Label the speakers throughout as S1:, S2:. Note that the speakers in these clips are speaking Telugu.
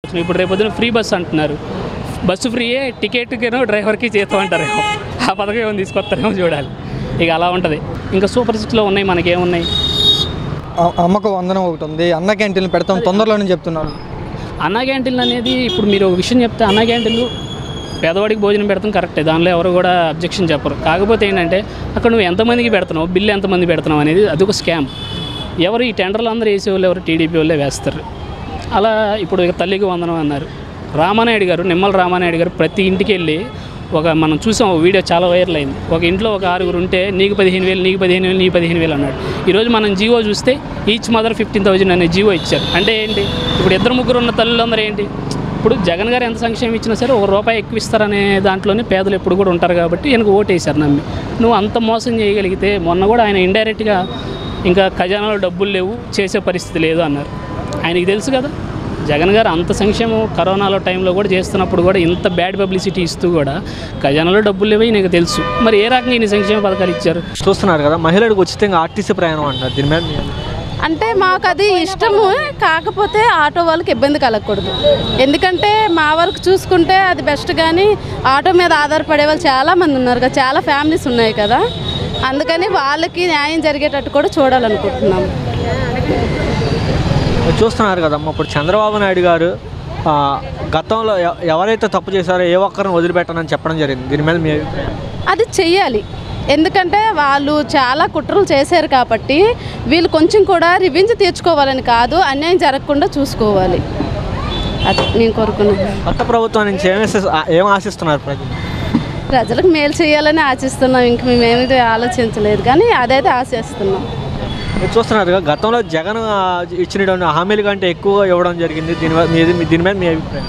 S1: ఇప్పుడు రేపొద్దున ఫ్రీ బస్సు అంటున్నారు. బస్సు ఫ్రీయే, టికెట్కేనో డ్రైవర్కి జీతం అంటారేమో. ఆ పథకం ఏమైనా తీసుకొస్తారేమో చూడాలి. ఇక అలా ఉంటుంది. ఇంకా సూపర్ సిక్స్లో ఉన్నాయి, మనకేమున్నాయి?
S2: అమ్మకు వందనం ఒకటి ఉంది, అన్న క్యాంటీన్లు పెడతాం తొందరలోనే చెప్తున్నారు.
S1: అన్న క్యాంటీన్లు అనేది ఇప్పుడు మీరు ఒక విషయం చెప్తే, అన్న క్యాంటీన్లు పేదవాడికి భోజనం పెడతాం కరెక్టే, దానిలో ఎవరు కూడా అబ్జెక్షన్ చెప్పరు. కాకపోతే ఏంటంటే అక్కడ నువ్వు ఎంతమందికి పెడుతున్నావు, బిల్లు ఎంతమంది పెడుతున్నావు అనేది అదొక స్కామ్. ఎవరు ఈ టెండర్లు అందరూ వేసే వాళ్ళు ఎవరు? టీడీపీ వాళ్ళే వేస్తారు. అలా ఇప్పుడు తల్లికి వందనం అన్నారు. రామానాయుడు గారు, నిమ్మల రామానాయుడు గారు ప్రతి ఇంటికి వెళ్ళి మనం చూసాం, ఒక వీడియో చాలా వైరల్ అయింది. ఒక ఇంట్లో ఒక 6 ఉంటే నీకు 15,000, నీకు 15,000, నీకు 15,000 అన్నాడు. ఈరోజు మనం జీవో చూస్తే ఈచ్ మదర్ 15,000 అనే జీవో ఇచ్చారు. అంటే ఏంటి? ఇప్పుడు 2-3 ఉన్న తల్లులందరూ ఏంటి? ఇప్పుడు జగన్ గారు ఎంత సంక్షేమం ఇచ్చినా సరే ₹1 ఎక్కువ ఇస్తారనే దాంట్లోనే పేదలు ఎప్పుడు కూడా ఉంటారు కాబట్టి ఈయనకు ఓటేశారు నమ్మి. నువ్వు అంత మోసం చేయగలిగితే, మొన్న కూడా ఆయన ఇండైరెక్ట్గా ఇంకా ఖజానాలో డబ్బులు లేవు, చేసే పరిస్థితి లేదు అన్నారు. ఆయనకి తెలుసు కదా జగన్ గారు అంత సంక్షేమం కరోనాలో టైంలో కూడా చేస్తున్నప్పుడు కూడా ఇంత బ్యాడ్ పబ్లిసిటీ ఇస్తూ కూడా ఖజానాలో డబ్బులు లేవని నీకు తెలుసు. మరి ఏ రకంగా ఇన్ని సంక్షేమ పథకాలు ఇచ్చారు?
S2: చూస్తున్నారు కదా, మహిళలకు ఉచితంగా ఆర్టీసీ ప్రయాణం అంటారు. దీని మీద
S3: అంటే మాకు అది ఇష్టము, కాకపోతే ఆటో వాళ్ళకి ఇబ్బంది కలగకూడదు. ఎందుకంటే మా వరకు చూసుకుంటే అది బెస్ట్. కానీ ఆటో మీద ఆధారపడే వాళ్ళు చాలామంది ఉన్నారు కదా, చాలా ఫ్యామిలీస్ ఉన్నాయి కదా, అందుకని వాళ్ళకి న్యాయం జరిగేటట్టు కూడా చూడాలనుకుంటున్నాము.
S2: చూస్తున్నారు కదమ్మా, ఇప్పుడు చంద్రబాబు నాయుడు గారు గతంలో ఎవరైతే తప్పు చేశారో ఏ ఒక్కరిని వదిలిపెట్టనని చెప్పడం జరిగింది. దీని మీద మీ అభిప్రాయం?
S3: అది చెయ్యాలి. ఎందుకంటే వాళ్ళు చాలా కుట్రలు చేశారు కాబట్టి వీళ్ళు కొంచెం కూడా రివెంజ్ తీర్చుకోవాలని కాదు, అన్యాయం జరగకుండా చూసుకోవాలి. అది నేను కోరుకున్నాను.
S2: కొత్త ప్రభుత్వం నుంచి ఏం ఆశిస్తున్నారు ప్రజలు?
S3: ప్రజలకు మేలు చేయాలని ఆశిస్తున్నాం. ఇంక మేమేమి ఆలోచించలేదు, కానీ అదైతే ఆశిస్తున్నాం.
S2: మీరు చూస్తున్నారు కదా, గతంలో జగన్ ఇచ్చినటువంటి హామీల కంటే ఎక్కువ ఇవ్వడం జరిగింది. దీని మీద మీ అభిప్రాయం?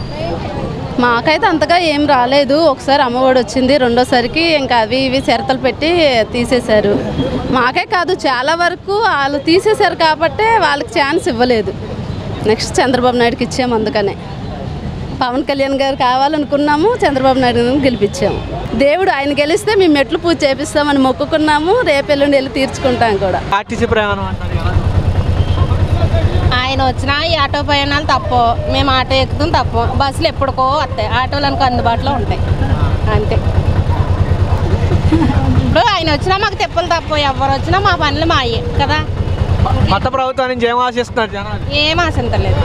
S3: మాకైతే అంతగా ఏం రాలేదు. ఒకసారి అమ్మఒడి వచ్చింది, రెండోసారికి ఇంకా అవి ఇవి షరతులు పెట్టి తీసేశారు. మాకే కాదు, చాలా వరకు వాళ్ళు తీసేశారు కాబట్టి వాళ్ళకి ఛాన్స్ ఇవ్వలేదు. నెక్స్ట్ చంద్రబాబు నాయుడుకి ఇచ్చాము. అందుకనే పవన్ కళ్యాణ్ గారు కావాలనుకున్నాము, చంద్రబాబు నాయుడు గెలిపించాము. దేవుడు ఆయన గెలిస్తే మేము మెట్లు పూజ చేపిస్తామని మొక్కుకున్నాము. రేపు ఎల్లుండి వెళ్ళి తీర్చుకుంటాం కూడా.
S2: ఆర్టీసీ ప్రయాణం అంటారు కదా,
S4: ఆయన వచ్చినా ఈ ఆటో ప్రయాణాలు తప్పు. మేము ఆటో ఎక్కుతాం తప్పు. బస్సులు ఎప్పుడుకో వస్తాయి, ఆటోలు అనుకో అందుబాటులో ఉంటాయి అంతే. ఇప్పుడు ఆయన వచ్చినా మాకు తెప్పులు తప్పు, ఎవరు వచ్చినా మా పనులు మాయే కదా.
S2: కొత్త ప్రభుత్వం నుంచి ఏం ఆశిస్తున్నారు జనాలు?
S4: ఏం ఆశించలేదు.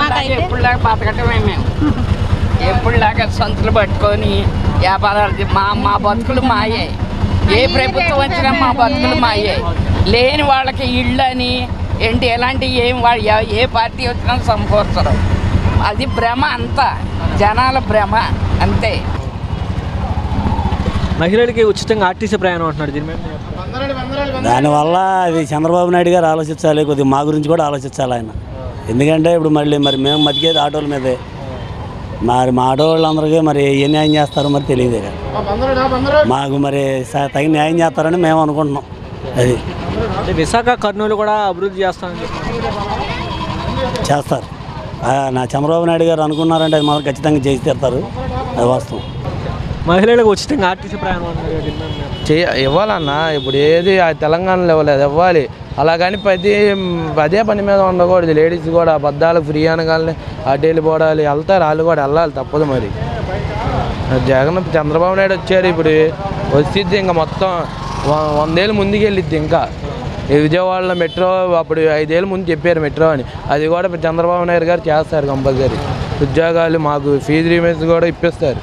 S4: మాకైతే
S5: ఎప్పుడులాగా బతకటమే మేము. ఎప్పుడులాగా సంచులు పట్టుకొని వ్యాపారాలు మా బతుకులు మాయే. ఏ ప్రభుత్వం వచ్చినా మా బతుకులు మాయే. లేని వాళ్ళకి ఇళ్ళు అని ఏంటి ఎలాంటి ఏ పార్టీ వచ్చినా సమకూర్చరు. అది భ్రమ, అంతా జనాల భ్రమ అంతే.
S2: మహిళలకి ఉచితంగా ఆర్టీసీ ప్రయాణం అంటున్నాడు. దీని మీద
S6: దానివల్ల అది చంద్రబాబు నాయుడు గారు ఆలోచించాలి, కొద్దిగా మా గురించి కూడా ఆలోచించాలి ఆయన. ఎందుకంటే ఇప్పుడు మరి మేము బతికేది ఆటోల మీదే. మరి మా ఆటో వాళ్ళందరికీ మరి ఏ న్యాయం చేస్తారో మరి తెలియదు. మాకు మరి తగిన న్యాయం చేస్తారని మేము అనుకుంటున్నాం. అది
S2: విశాఖ కర్నూలు కూడా అభివృద్ధి చేస్తారని
S6: చేస్తారు. నా చంద్రబాబు నాయుడు గారు అనుకున్నారంటే అది మాకు ఖచ్చితంగా చేసి తీరుతారు, అది వాస్తవం.
S2: మహిళలకు ఉచితంగా ఆర్టీసీ ప్రయాణం
S7: ఇవ్వాలన్నా. ఇప్పుడు ఏది తెలంగాణలో ఇవ్వలేదు, ఇవ్వాలి. అలాగని అదే పని మీద ఉండకూడదు. లేడీస్ కూడా అబద్ధాలకు ఫ్రీ అనగానే అటు వెళ్ళిపోవాలి, వెళ్తారు వాళ్ళు కూడా వెళ్ళాలి, తప్పదు. మరి చంద్రబాబు నాయుడు వచ్చారు, ఇప్పుడు వచ్చిద్ది ఇంకా మొత్తం 100 ఏళ్ళు ముందుకు వెళ్ళిద్ది. ఇంకా విజయవాడలో మెట్రో అప్పుడు 5 ఏళ్ళ ముందు చెప్పారు మెట్రో అని, అది కూడా చంద్రబాబు నాయుడు గారు చేస్తారు కంపల్సరీ. ఉద్యోగాలు మాకు ఫీజు రీమేన్స్ కూడా ఇప్పిస్తారు.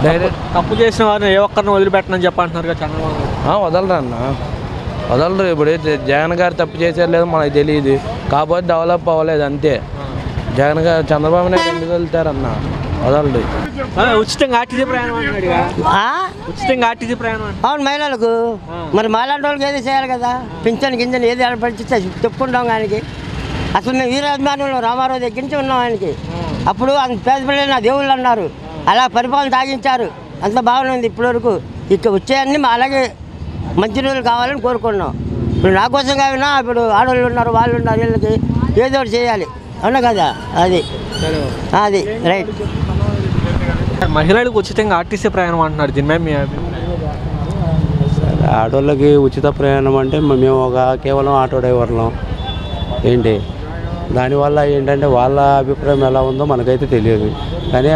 S2: డైరెక్ట్ తప్పు చేసిన వారిని ఏ ఒక్కరిని వదిలిపెట్టనని చెప్పంటున్నారు కదా చంద్రబాబు.
S7: వదలరు అన్న, వదలరు. ఇప్పుడు జగన్ గారు తప్పు చేశారు లేదు మనకు తెలియదు, కాకపోతే డెవలప్ అవ్వలేదు అంతే. జగన్ గారు చంద్రబాబు నాయుడు ఎందుకు వెళ్తారన్న, వదలరు.
S2: ఉచితంగా ఆర్టీసీ ప్రయాణం అంటున్నాడు. ఉచితంగా ఆర్టీసీ ప్రయాణం
S8: అవును మహిళలకు. మరి మాలాంటి వాళ్ళకి ఏది చేయాలి కదా, పింఛన్ గింజలు ఏది ఏర్పడితే చెప్పుకుంటాం. ఆయనకి అసలు మేము వీరాభిమానులు రామారావు దగ్గర నుంచి ఉన్నాం ఆయనకి. అప్పుడు అంత పేద పిల్లలు నా దేవుళ్ళు అన్నారు, అలా పరిపాలన సాగించారు, అంత బాగానే ఉంది. ఇప్పటివరకు ఇక్కడ వచ్చేయన్నీ మా అలాగే మంచి రోజులు కావాలని కోరుకున్నాం. ఇప్పుడు నా కోసం కావినా ఇప్పుడు ఆడవాళ్ళు ఉన్నారు, వాళ్ళు ఉన్నారు, వీళ్ళకి ఏదో ఒకటి చేయాలి, అవునా కదా. అది రైట్.
S2: మహిళలకు ఉచితంగా ఆర్టీసీ ప్రయాణం అంటున్నారు. దీని మీద మీ
S6: ఆటోళ్ళకి ఉచిత ప్రయాణం అంటే మేము కేవలం ఆటో డ్రైవర్లం ఏంటి,
S9: దానివల్ల ఏంటంటే వాళ్ళ అభిప్రాయం ఎలా ఉందో మనకైతే తెలియదు. కానీ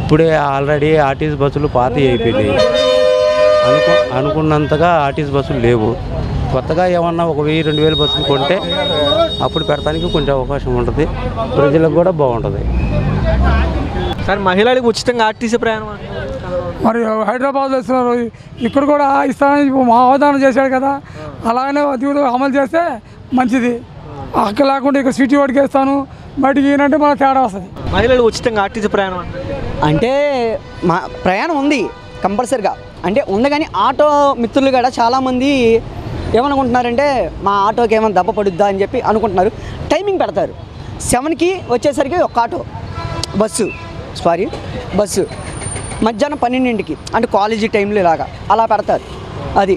S9: ఇప్పుడే ఆల్రెడీ ఆర్టీసీ బస్సులు పాతవి అయిపోయినాయి. అనుకున్నంతగా ఆర్టీసీ బస్సులు లేవు. కొత్తగా ఏమన్నా 1000-2000 బస్సులు కొంటే అప్పుడు పెడతానికి కొంచెం అవకాశం ఉంటుంది, ప్రజలకు కూడా బాగుంటుంది.
S2: సార్ మహిళలకు ఉచితంగా ఆర్టీసీ ప్రయాణం
S10: మరి హైదరాబాద్ ఇస్తున్నారు, ఇక్కడ కూడా ఇస్తానని మా అవధానం చేశాడు కదా, అలాగనే అది కూడా అమలు చేస్తే మంచిది. అక్కడ లేకుండా ఇక్కడ సిటీ వాడికి ఇస్తాను బయటికి ఏంటంటే మన తేడా వస్తుంది.
S2: మహిళలు ఉచితంగా ఆర్టీసీ ప్రయాణం
S11: అంటే మా ప్రయాణం ఉంది కంపల్సరిగా, అంటే ఉంది. కానీ ఆటో మిత్రులు కూడా చాలామంది ఏమనుకుంటున్నారంటే మా ఆటోకి ఏమైనా దెబ్బ పడుద్దా అని చెప్పి అనుకుంటున్నారు. టైమింగ్ పెడతారు, 7కి వచ్చేసరికి ఒక ఆటో బస్సు మధ్యాహ్నం 12కి, అంటే కాలేజీ టైంలో ఇలాగా అలా పెడతారు. అది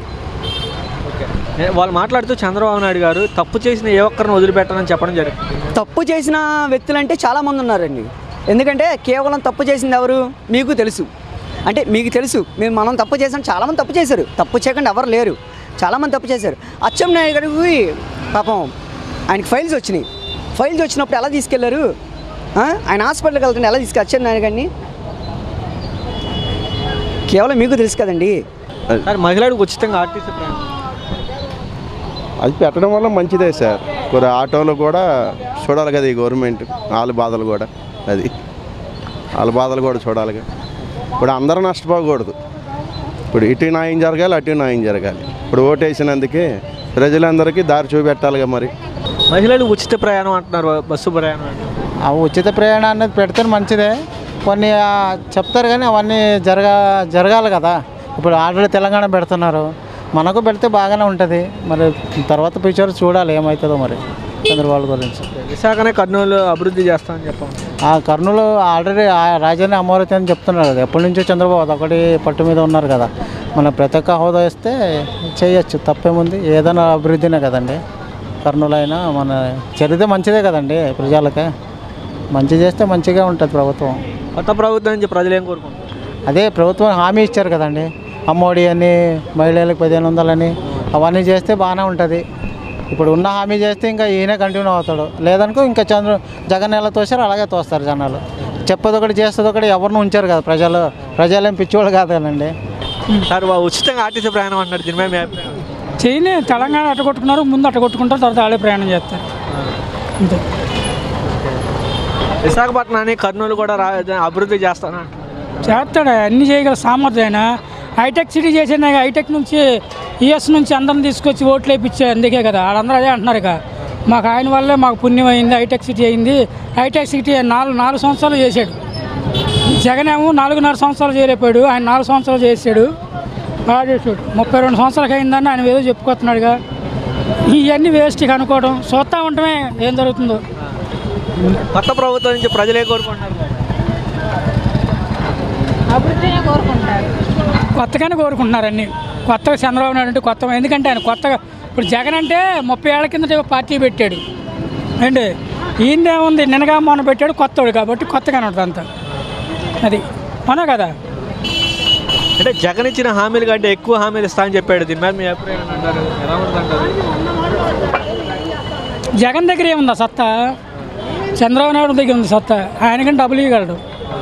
S2: వాళ్ళు మాట్లాడుతూ చంద్రబాబు నాయుడు గారు తప్పు చేసిన ఏ ఒక్కరిని వదిలిపెట్టాలని చెప్పడం జరిగింది.
S11: తప్పు చేసిన వ్యక్తులు అంటే చాలామంది ఉన్నారండి. ఎందుకంటే కేవలం తప్పు చేసింది ఎవరు మీకు తెలుసు, అంటే మీకు తెలుసు మనం తప్పు చేసాం. చాలామంది తప్పు చేశారు, తప్పు చేయకుండా ఎవరు లేరు, చాలామంది తప్పు చేశారు. అచ్చెన్నాయుడు గారికి పాపం ఆయనకి ఫైల్స్ వచ్చినప్పుడు ఎలా తీసుకెళ్లారు, ఆయన హాస్పిటల్కి వెళ్తుంటే ఎలా అచ్చెన్నాయుడు గారిని, కేవలం మీకు తెలుసు కదండి.
S2: మహిళలకు ఉచితంగా ఆర్టీసీ ప్రయాణం
S12: అది పెట్టడం వల్ల మంచిదే సార్. కొన్ని ఆటోలు కూడా చూడాలి కదా ఈ గవర్నమెంట్, వాళ్ళ బాధలు కూడా చూడాలిగా. ఇప్పుడు అందరూ నష్టపోకూడదు, ఇప్పుడు ఇటు న్యాయం జరగాలి, అటు న్యాయం జరగాలి. ఇప్పుడు ఓటేసినందుకే ప్రజలందరికీ దారి చూపెట్టాలిగా. మరి
S2: మహిళలు ఉచిత ప్రయాణం అంటున్నారు, బస్సు ప్రయాణం
S13: ఆ ఉచిత ప్రయాణం అనేది పెడితే మంచిదే. కొన్ని చెప్తారు కానీ అవన్నీ జరగాలి కదా. ఇప్పుడు ఆల్రెడీ తెలంగాణ పెడుతున్నారు, మనకు పెడితే బాగానే ఉంటుంది. మరి తర్వాత ఫ్యూచర్ చూడాలి ఏమవుతుందో మరి చంద్రబాబు గురించి.
S2: విశాఖనే కర్నూలు అభివృద్ధి చేస్తామని చెప్పాము.
S13: కర్నూలు ఆల్రెడీ రాజధాని అమరావతి అని చెప్తున్నారు కదా, ఎప్పటి నుంచో చంద్రబాబు అదొకటి పట్టు మీద ఉన్నారు కదా. మన ప్రతి ఒక్క హోదా ఇస్తే చేయొచ్చు, తప్పేముంది. ఏదైనా అభివృద్ధినే కదండి. కర్నూలు అయినా మన చరిత్ర మంచిదే కదండి, ప్రజలకే మంచి చేస్తే మంచిగా ఉంటుంది ప్రభుత్వం.
S2: కొత్త ప్రభుత్వం నుంచి ప్రజలు ఏం కోరుకుంటారు?
S13: అదే ప్రభుత్వం హామీ ఇచ్చారు కదండి, అమ్మఒడి అని, మహిళలకు 1500 అని, అవన్నీ చేస్తే బాగానే ఉంటుంది. ఇప్పుడు ఉన్న హామీ చేస్తే ఇంకా ఈయనే కంటిన్యూ అవుతాడు, లేదనుకో ఇంకా జగన్ ఎలా తోసారు అలాగే తోస్తారు జనాలు. చెప్పేది ఒకటి చేస్తుంది ఒకటి, ఎవరిని ఉంచారు కదా ప్రజలేం పిచ్చివాళ్ళు కాదు కదండి.
S2: సార్ ఉచితంగా ఆర్టీసీ ప్రయాణం అంటున్నారు, దీని మీద
S10: చేయని తెలంగాణ అట్టగొట్టుకున్నారు, ముందు అట్టగొట్టుకుంటారు, తర్వాత వాళ్ళే ప్రయాణం చేస్తారు అంతే.
S2: విశాఖపట్నాన్ని కర్నూలు కూడా అభివృద్ధి చేస్తాను
S10: చేస్తాడు, అన్నీ చేయగల సామర్థ్యం. ఆయన హైటెక్ సిటీ చేసిన హైటెక్ నుంచి యుఎస్ నుంచి అందరిని తీసుకొచ్చి ఓట్లు వేయించారు, అందుకే కదా వాళ్ళందరూ అదే అంటున్నారు. ఇక మాకు ఆయన వల్లే మాకు పుణ్యం అయింది, హైటెక్ సిటీ అయింది. హైటెక్ సిటీ 4 సంవత్సరాలు చేశాడు. జగన్ ఏమో 4.5 సంవత్సరాలు చేయలేపాడు, ఆయన 4 సంవత్సరాలు చేశాడు, బాగా చేశాడు. 32 సంవత్సరాలకు అయిందని ఆయన ఏదో చెప్పుకొస్తున్నాడుగా. ఇవన్నీ వేస్ట్ అనుకోవడం, చూస్తూ ఉండటమే ఏం జరుగుతుందో.
S2: కొత్త ప్రభుత్వం నుంచి ప్రజలే కోరుకుంటున్నారు,
S4: అభివృద్ధినే కోరుకుంటారు,
S10: కొత్తగానే కోరుకుంటున్నారు అన్నీ. కొత్తగా చంద్రబాబు నాయుడు అంటే కొత్త, ఎందుకంటే ఆయన కొత్తగా ఇప్పుడు జగన్ అంటే 30 ఏళ్ల కిందట పార్టీ పెట్టాడు అండి. ఈయనేముంది నిన్నగా మొన్న పెట్టాడు, కొత్తవాడు కాబట్టి కొత్తగానే ఉంటుంది అంతా. అది అవునా కదా.
S2: అంటే జగన్ ఇచ్చిన హామీలు కంటే ఎక్కువ హామీలు ఇస్తామని చెప్పాడు, దీని మీద మీ అభిప్రాయం అంటారు, ఎలా ఉందంటారు?
S10: జగన్ దగ్గర ఏముందా సత్తా, చంద్రబాబు నాయుడు దగ్గర ఉంది సత్తా. ఆయనకంటే డబ్బులు ఇవ్వగలడు.